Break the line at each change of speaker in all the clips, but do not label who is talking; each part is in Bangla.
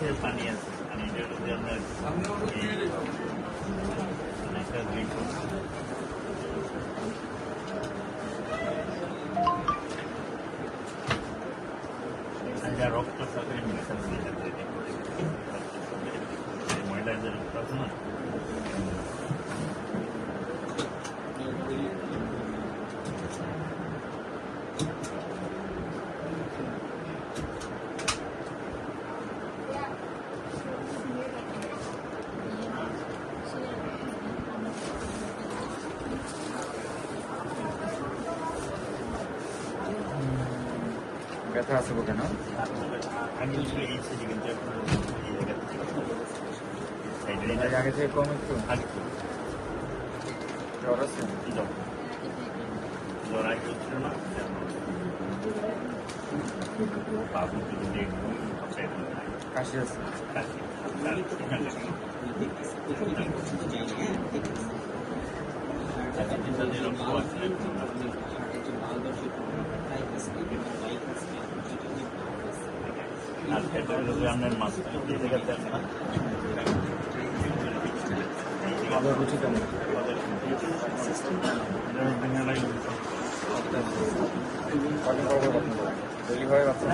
আছে পানি আছে পানিটা যদি আমরা একটা ড্রিঙ্ক যা রক্ত সাথে মিক্স আছে ময়লার যে রক্ত আছে না
ব্যথা আছে বুকে না?
আগে এই ছিল কিন্তু
আগে থেকে কম একটু
আগে
জ্বর আছে?
জ্বর আগে হচ্ছিল না বাবু
কাশি আছে?
আর এটা হলো আপনার মাছ এই জায়গাতে আছে না
আমাদের রুচি কেমন? কদিন পর পর বাচ্চা ডেলি হয় বাচ্চা?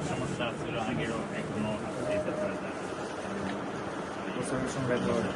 সমস্যা ছিল আগেরও এখনো
ব্যথা হয়